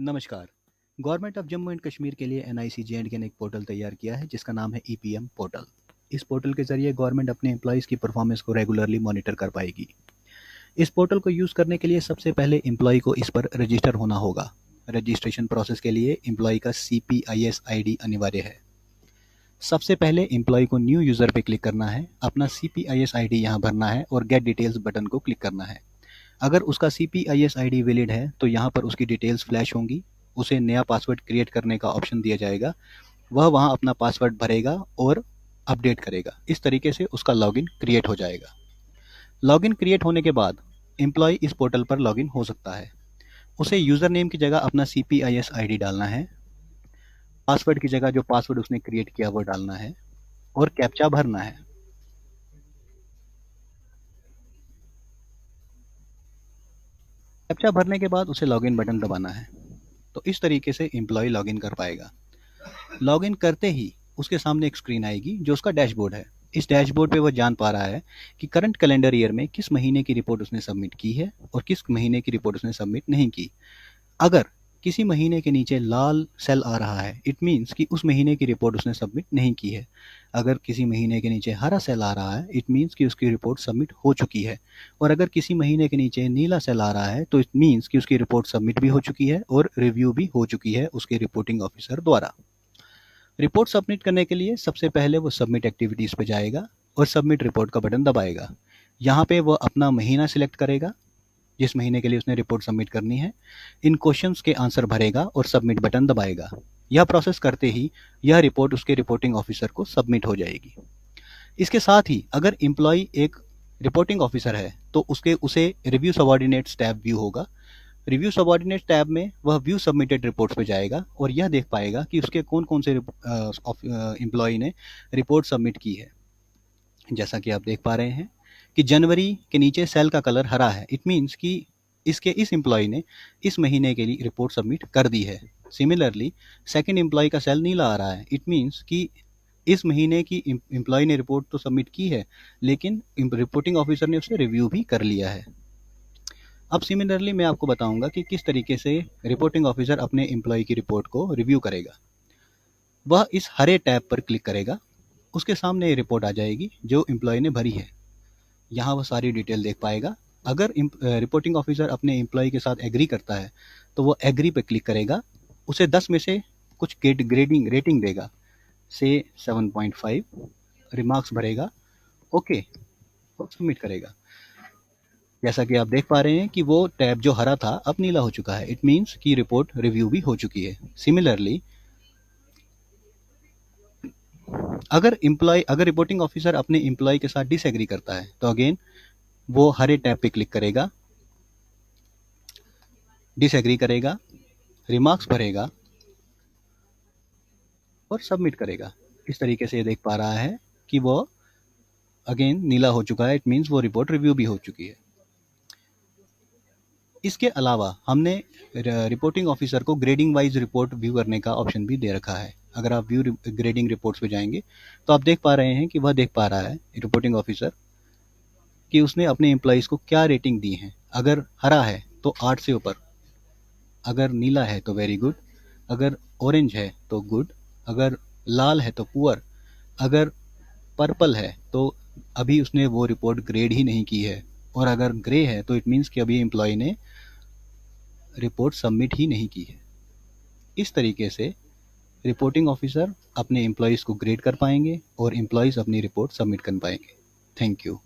नमस्कार। Government of Jammu and Kashmir के लिए एनआईसी जे&के ने एक पोर्टल तैयार किया है जिसका नाम है ईपीएम पोर्टल। इस पोर्टल के जरिए गवर्नमेंट अपने एम्प्लॉयज़ की परफॉर्मेंस को रेगुलरली मॉनिटर कर पाएगी। इस पोर्टल को यूज़ करने के लिए सबसे पहले एम्प्लॉय को इस पर रजिस्टर होना होगा। रजिस्ट्रेशन प्रोसेस के लिए एम्प्लॉय का CPIS ID अनिवार्य है। सबसे पहले एम्प्लॉय को न्यू यूज़र पे क्लिक करना है, अपना CPIS ID यहाँ भरना है और गेट डिटेल्स बटन को क्लिक करना है। अगर उसका CPIS ID वैलिड है तो यहाँ पर उसकी डिटेल्स फ्लैश होंगी। उसे नया पासवर्ड क्रिएट करने का ऑप्शन दिया जाएगा। वह वहाँ अपना पासवर्ड भरेगा और अपडेट करेगा। इस तरीके से उसका लॉगिन क्रिएट हो जाएगा। लॉगिन क्रिएट होने के बाद एम्प्लॉय इस पोर्टल पर लॉगिन हो सकता है। उसे यूज़र नेम की जगह अपना CPIS ID डालना है, पासवर्ड की जगह जो पासवर्ड उसने क्रिएट किया वो डालना है और कैप्चा भरना है। कैप्चा भरने के बाद उसे लॉगिन बटन दबाना है। तो इस तरीके से एम्प्लॉय लॉगिन कर पाएगा। लॉगिन करते ही उसके सामने एक स्क्रीन आएगी जो उसका डैशबोर्ड है। इस डैशबोर्ड पे वो जान पा रहा है कि करंट कैलेंडर ईयर में किस महीने की रिपोर्ट उसने सबमिट की है और किस महीने की रिपोर्ट उसने सबमिट नहीं की। अगर किसी महीने के नीचे लाल सेल आ रहा है, इट मीन्स कि उस महीने की रिपोर्ट उसने सबमिट नहीं की है। अगर किसी महीने के नीचे हरा सेल आ रहा है, इट मीन्स कि उसकी रिपोर्ट सबमिट हो चुकी है। और अगर किसी महीने के नीचे नीला सेल आ रहा है तो इट मीन्स कि उसकी रिपोर्ट सबमिट भी हो चुकी है और रिव्यू भी हो चुकी है उसके रिपोर्टिंग ऑफिसर द्वारा। रिपोर्ट सबमिट करने के लिए सबसे पहले वो सबमिट एक्टिविटीज़ पे जाएगा और सबमिट रिपोर्ट का बटन दबाएगा। यहाँ पे वो अपना महीना सिलेक्ट करेगा जिस महीने के लिए उसने रिपोर्ट सबमिट करनी है। इन क्वेश्चंस के आंसर भरेगा और सबमिट बटन दबाएगा। यह प्रोसेस करते ही यह रिपोर्ट उसके रिपोर्टिंग ऑफिसर को सबमिट हो जाएगी। इसके साथ ही अगर एम्प्लॉय एक रिपोर्टिंग ऑफिसर है तो उसे रिव्यू सबऑर्डिनेट्स टैब व्यू होगा। रिव्यू सबऑर्डिनेट टैब में वह व्यू सबमिटेड रिपोर्ट्स पे जाएगा और यह देख पाएगा कि उसके कौन कौन से एम्प्लॉय ने रिपोर्ट सबमिट की है। जैसा कि आप देख पा रहे हैं कि जनवरी के नीचे सेल का कलर हरा है, इट मीन्स कि इस एम्प्लॉय ने इस महीने के लिए रिपोर्ट सबमिट कर दी है। सिमिलरली सेकंड एम्प्लॉय का सेल नीला आ रहा है, इट मीन्स कि इस महीने की एम्प्लॉय ने रिपोर्ट तो सबमिट की है लेकिन रिपोर्टिंग ऑफिसर ने उसे रिव्यू भी कर लिया है। अब सिमिलरली मैं आपको बताऊंगा कि किस तरीके से रिपोर्टिंग ऑफिसर अपने एम्प्लॉय की रिपोर्ट को रिव्यू करेगा। वह इस हरे टैब पर क्लिक करेगा, उसके सामने ये रिपोर्ट आ जाएगी जो एम्प्लॉय ने भरी है। यहाँ वह सारी डिटेल देख पाएगा। अगर रिपोर्टिंग ऑफिसर अपने एम्प्लॉय के साथ एग्री करता है तो वो एग्री पे क्लिक करेगा। उसे 10 में से कुछ ग्रेडिंग रेटिंग देगा, से 7.5, रिमार्क्स भरेगा, ओके और सबमिट करेगा। जैसा कि आप देख पा रहे हैं कि वो टैब जो हरा था अब नीला हो चुका है, इट मीन्स कि रिपोर्ट रिव्यू भी हो चुकी है। सिमिलरली अगर रिपोर्टिंग ऑफिसर अपने एम्प्लॉय के साथ डिसएग्री करता है तो अगेन वो हरे टैब पे क्लिक करेगा, डिसएग्री करेगा, रिमार्क्स भरेगा और सबमिट करेगा। इस तरीके से ये देख पा रहा है कि वो अगेन नीला हो चुका है, इट मीन्स वो रिपोर्ट रिव्यू भी हो चुकी है। इसके अलावा हमने रिपोर्टिंग ऑफिसर को ग्रेडिंग वाइज रिपोर्ट व्यू करने का ऑप्शन भी दे रखा है। अगर आप व्यू ग्रेडिंग रिपोर्ट्स पे जाएंगे तो आप देख पा रहे हैं कि वह देख पा रहा है रिपोर्टिंग ऑफिसर कि उसने अपने एम्प्लॉयज़ को क्या रेटिंग दी है। अगर हरा है तो 8 से ऊपर, अगर नीला है तो वेरी गुड, अगर ऑरेंज है तो गुड, अगर लाल है तो पुअर, अगर पर्पल है तो अभी उसने वो रिपोर्ट ग्रेड ही नहीं की है, और अगर ग्रे है तो इट मीन्स कि अभी एम्प्लॉय ने रिपोर्ट सबमिट ही नहीं की है। इस तरीके से रिपोर्टिंग ऑफिसर अपने एम्प्लॉयज़ को ग्रेड कर पाएंगे और एम्प्लॉयज़ अपनी रिपोर्ट सबमिट कर पाएंगे। Thank you.